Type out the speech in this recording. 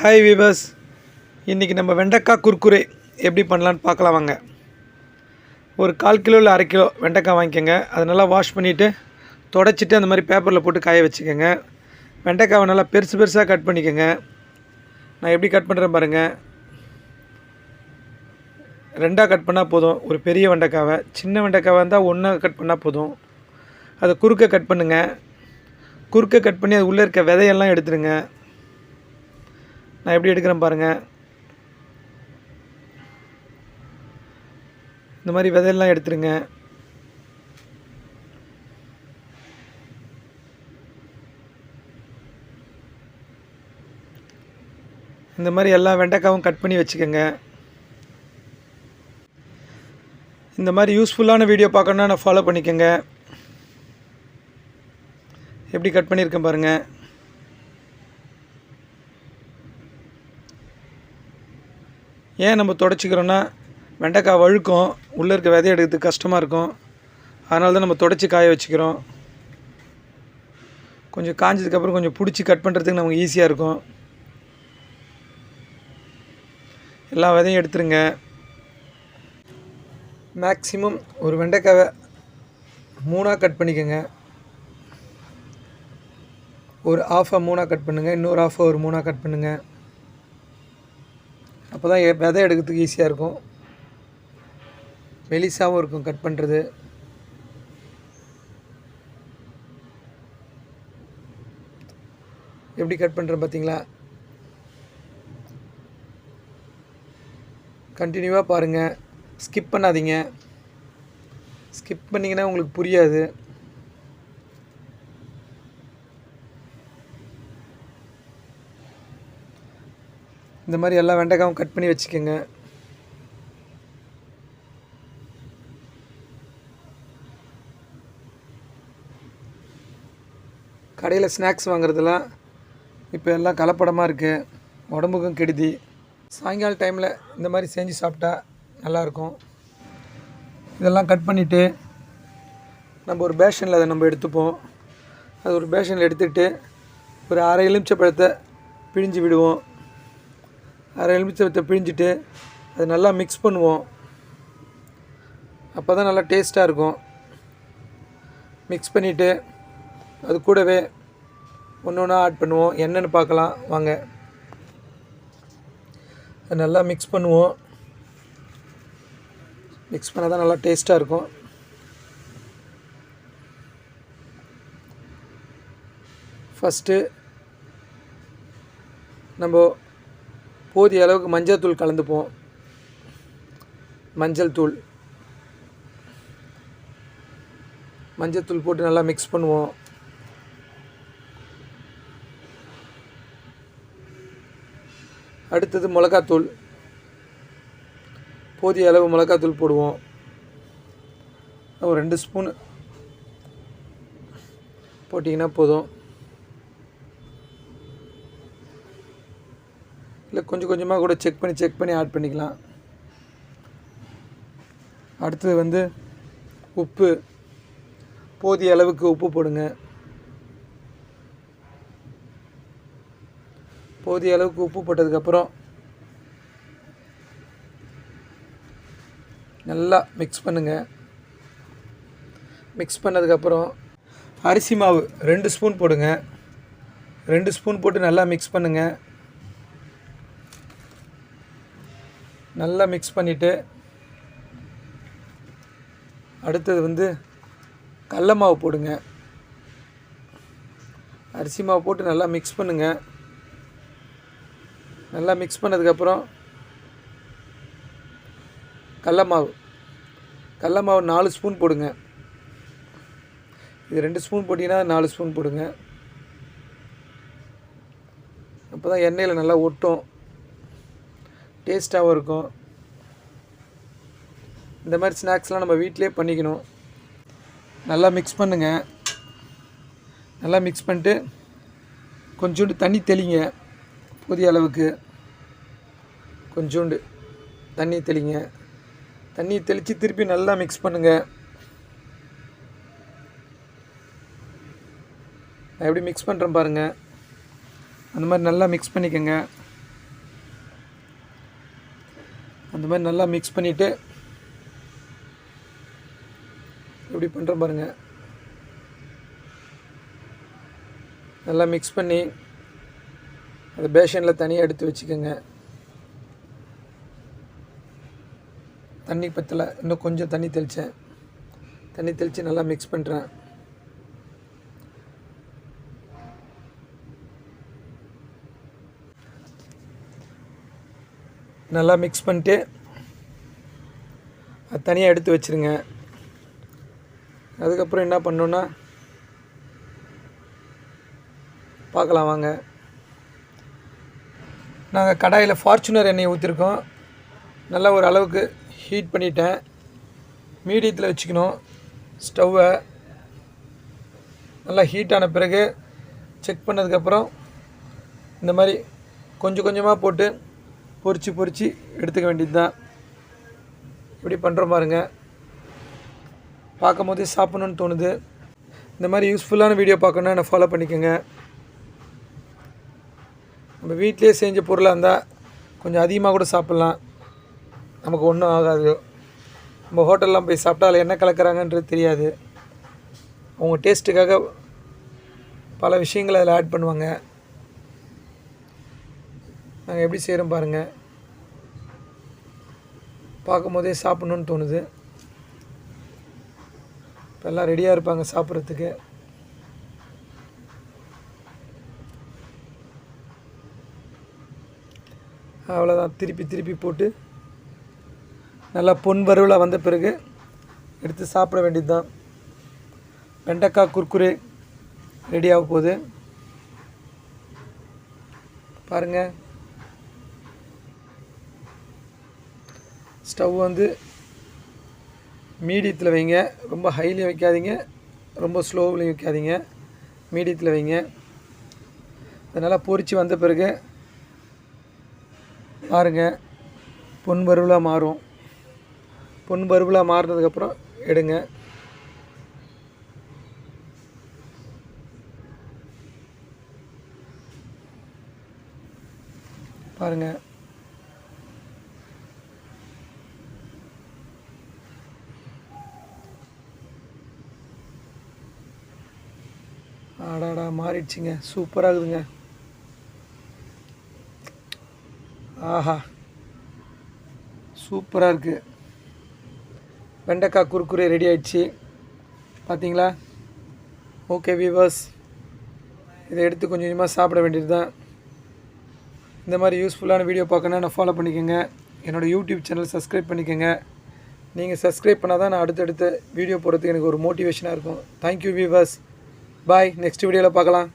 Hi viewers, இன்றைக்கி நம்ம வெண்டைக்காய் குர்குரே எப்படி பண்ணலான்னு பார்க்கலாம் வாங்க. ஒரு 1/4 கிலோ இல்லை 1/2 கிலோ வெண்டைக்காய் வாங்கிக்கோங்க. அதை நல்லா வாஷ் பண்ணிவிட்டு தொடச்சிட்டு அந்த மாதிரி பேப்பரில் போட்டு காய வச்சுக்கோங்க. வெண்டைக்காவை நல்லா பெருசு பெருசாக கட் பண்ணிக்கோங்க. நான் எப்படி கட் பண்ணுறேன் பாருங்கள். 2ஆக கட் பண்ணால் போதும். ஒரு பெரிய வெண்டைக்காவை, சின்ன வெண்டைக்காவை இருந்தால் 1 கட் பண்ணால் போதும். அதை குறுக்க கட் பண்ணுங்கள். குறுக்க கட் பண்ணி அது உள்ளே இருக்க விதையெல்லாம் எடுத்துடுங்க. நான் எப்படி எடுக்கிறேன் பாருங்கள். இந்த மாதிரி விதையெல்லாம் எடுத்துருங்க. இந்த மாதிரி எல்லா வெண்டைக்காவும் கட் பண்ணி வச்சுக்கோங்க. இந்த மாதிரி யூஸ்ஃபுல்லான வீடியோ பார்க்கணுன்னா நான் ஃபாலோ பண்ணிக்கோங்க. எப்படி கட் பண்ணியிருக்கேன் பாருங்கள். ஏன் நம்ம தொடச்சிக்கிறோன்னா வெண்டைக்காய் வழுக்கும், உள்ளே இருக்க விதைய எடுக்கிறதுக்கு கஷ்டமாக இருக்கும். அதனால தான் நம்ம தொடச்சி காய வச்சுக்கிறோம். கொஞ்சம் காஞ்சதுக்கப்புறம் கொஞ்சம் பிடிச்சி கட் பண்ணுறதுக்கு நமக்கு ஈஸியாக இருக்கும். எல்லா விதையும் எடுத்துருங்க. மேக்ஸிமம் ஒரு வெண்டைக்காவை 3ஆக கட் பண்ணிக்கோங்க. ஒரு ஆஃபாக 3ஆக கட் பண்ணுங்கள். இன்னொரு ஆஃபாக ஒரு 3ஆக கட் பண்ணுங்கள். அப்போ தான் விதை எடுக்கிறதுக்கு ஈஸியாக இருக்கும். மெலிசாகவும் இருக்கும் கட் பண்ணுறது. எப்படி கட் பண்ணுறேன் பார்த்தீங்களா? கண்டினியூவாக பாருங்கள், ஸ்கிப் பண்ணாதீங்க. ஸ்கிப் பண்ணிங்கன்னா உங்களுக்கு புரியாது. இந்த மாதிரி எல்லா வெண்டைக்காவும் கட் பண்ணி வச்சுக்கோங்க. கடையில் ஸ்நாக்ஸ் வாங்குறதுலாம் இப்போ எல்லாம் கலப்படமாக இருக்குது, உடம்புக்கும் கெடுதி. சாயங்கால டைமில் இந்த மாதிரி செஞ்சு சாப்பிட்டா நல்லாயிருக்கும். இதெல்லாம் கட் பண்ணிவிட்டு நம்ம ஒரு பேஷனில் அதை நம்ம எடுத்துப்போம். அது ஒரு பேஷனில் எடுத்துகிட்டு ஒரு 1/2 எலுமிச்சை பிழிஞ்சு விடுவோம். 1/2 எலுமிச்சை பிழிஞ்சிட்டு அதை நல்லா மிக்ஸ் பண்ணுவோம். அப்போ தான் நல்லா டேஸ்ட்டாக இருக்கும். மிக்ஸ் பண்ணிவிட்டு அது கூடவே ஒன்று ஒன்றா ஆட் பண்ணுவோம். என்னென்னு பார்க்கலாம் வாங்க. அது நல்லா மிக்ஸ் பண்ணுவோம். மிக்ஸ் பண்ணால் தான் நல்லா டேஸ்ட்டாக இருக்கும். ஃபஸ்ட்டு நம்ம போதிய அளவுக்கு மஞ்சள் தூள் கலந்துப்போம். மஞ்சள் தூள் போட்டு நல்லா மிக்ஸ் பண்ணுவோம். அடுத்தது மிளகாத்தூள். போதிய அளவு மிளகாத்தூள் போடுவோம். ஒரு 2 ஸ்பூன் போட்டிங்கன்னா போதும். இல்லை கொஞ்சம் கொஞ்சமாக கூட செக் பண்ணி ஆட் பண்ணிக்கலாம். அடுத்தது உப்பு. போதிய அளவுக்கு உப்பு போடுங்க. போதிய அளவுக்கு உப்பு போட்டதுக்கப்புறம் நல்லா மிக்ஸ் பண்ணுங்கள். மிக்ஸ் பண்ணதுக்கப்புறம் அரிசி மாவு 2 ஸ்பூன் போடுங்க. 2 ஸ்பூன் போட்டு நல்லா மிக்ஸ் பண்ணுங்கள். நல்லா மிக்ஸ் பண்ணிவிட்டு அடுத்தது கடல மாவு போடுங்க. அரிசி மாவு போட்டு நல்லா மிக்ஸ் பண்ணுங்கள். நல்லா மிக்ஸ் பண்ணதுக்கப்புறம் கடல மாவு 4 ஸ்பூன் போடுங்க. இது 2 ஸ்பூன் போட்டிங்கன்னா 4 ஸ்பூன் போடுங்க. அப்போ தான் எண்ணெயில் நல்லா ஒட்டும், டேஸ்ட்டாகவும் இருக்கும். இந்த மாதிரி ஸ்நாக்ஸ்லாம் நம்ம வீட்டிலே பண்ணிக்கணும். நல்லா மிக்ஸ் பண்ணுங்கள். நல்லா மிக்ஸ் பண்ணிட்டு கொஞ்சோண்டு தண்ணி தெளிங்க. போதிய அளவுக்கு கொஞ்சோண்டு தண்ணி தெளிங்க. தண்ணி தெளித்து திருப்பி நல்லா மிக்ஸ் பண்ணுங்கள். நான் எப்படி மிக்ஸ் பண்ணுறேன் பாருங்கள். அந்த மாதிரி நல்லா மிக்ஸ் பண்ணிக்கோங்க. அந்த மாதிரி நல்லா மிக்ஸ் பண்ணிவிட்டு எப்படி பண்ணுறேன் பாருங்கள். நல்லா மிக்ஸ் பண்ணி அதை பேஷனில் தனியாக எடுத்து வச்சுக்கோங்க. தண்ணி பற்றலை, இன்னும் கொஞ்சம் தண்ணி தெளித்தேன். தண்ணி தெளித்து நல்லா மிக்ஸ் பண்ணுறேன். நல்லா மிக்ஸ் பண்ணிட்டு அது தனியாக எடுத்து வச்சுருங்க. அதுக்கப்புறம் என்ன பண்ணணுன்னா பார்க்கலாம் வாங்க. நாங்கள் கடாயில் ஃபார்ச்சுனர் எண்ணெயை ஊற்றிருக்கோம். நல்லா ஒரு அளவுக்கு ஹீட் பண்ணிட்டேன். மீடியத்தில் வச்சுக்கணும். ஸ்டவ்வை நல்லா ஹீட் ஆன பிறகு செக் பண்ணதுக்கப்புறம் இந்த மாதிரி கொஞ்சம் கொஞ்சமாக போட்டு பொரித்து எடுத்துக்க வேண்டியது தான். இப்படி பண்ணுற பாருங்க. பார்க்கும் போதே சாப்பிட்ணுன்னு தோணுது. இந்த மாதிரி யூஸ்ஃபுல்லான வீடியோ பார்க்கணுன்னா என்னை ஃபாலோ பண்ணிக்கோங்க. நம்ம வீட்டிலே செஞ்ச பொருளாக இருந்தால் கொஞ்சம் அதிகமாக கூட சாப்பிட்லாம், நமக்கு ஒன்றும் ஆகாது. நம்ம ஹோட்டல்லாம் போய் சாப்பிட்டா அதில் என்ன கலக்கிறாங்கன்றது தெரியாது. அவங்க டேஸ்ட்டுக்காக பல விஷயங்களை அதில் ஆட் பண்ணுவாங்க. நாங்கள் எப்படி செய்கிறோம் பாருங்கள். பார்க்கும் போதே சாப்பிட்ணுன்னு தோணுது. இப்போ எல்லாம் ரெடியாக இருப்பாங்க சாப்பிட்றதுக்கு. அவ்வளோதான். திருப்பி போட்டு நல்லா பொன் வறுவலாக வந்த பிறகு எடுத்து சாப்பிட வேண்டியது தான். வெண்டைக்காய் குர்குரே ரெடியாக போகுது பாருங்கள். ஸ்டவ் வந்து மீடியத்தில் வைங்க. ரொம்ப ஹைலையும் வைக்காதீங்க, ரொம்ப ஸ்லோவிலையும் வைக்காதீங்க. மீடியத்தில் வைங்க. அதனால் பொரித்து வந்த பிறகு பாருங்கள் பொன் வறுவலாக மாறும். பொன் வறுவலாக மாறினதுக்கப்புறம் எடுங்க. பாருங்கள். ஆடாடா மாறிடுச்சிங்க. சூப்பராக இருக்குதுங்க. ஆஹா சூப்பராக இருக்குது. வெண்டைக்காய் குர்குரே ரெடி ஆகிடுச்சு பார்த்தீங்களா. ஓகே வீவர்ஸ், இதை எடுத்து கொஞ்சம் கொஞ்சமாக சாப்பிட வேண்டியது தான். இந்த மாதிரி யூஸ்ஃபுல்லான வீடியோ பார்க்கணுன்னா நான் ஃபாலோ பண்ணிக்கோங்க. என்னோடய யூடியூப் சேனல் சப்ஸ்கிரைப் பண்ணிக்கோங்க. நீங்கள் சப்ஸ்கிரைப் பண்ணால் தான் நான் அடுத்தடுத்த வீடியோ போடுறதுக்கு எனக்கு ஒரு மோட்டிவேஷனாக இருக்கும். Thank you viewers. பாய். நெக்ஸ்ட் வீடியோவில் பார்க்கலாம்.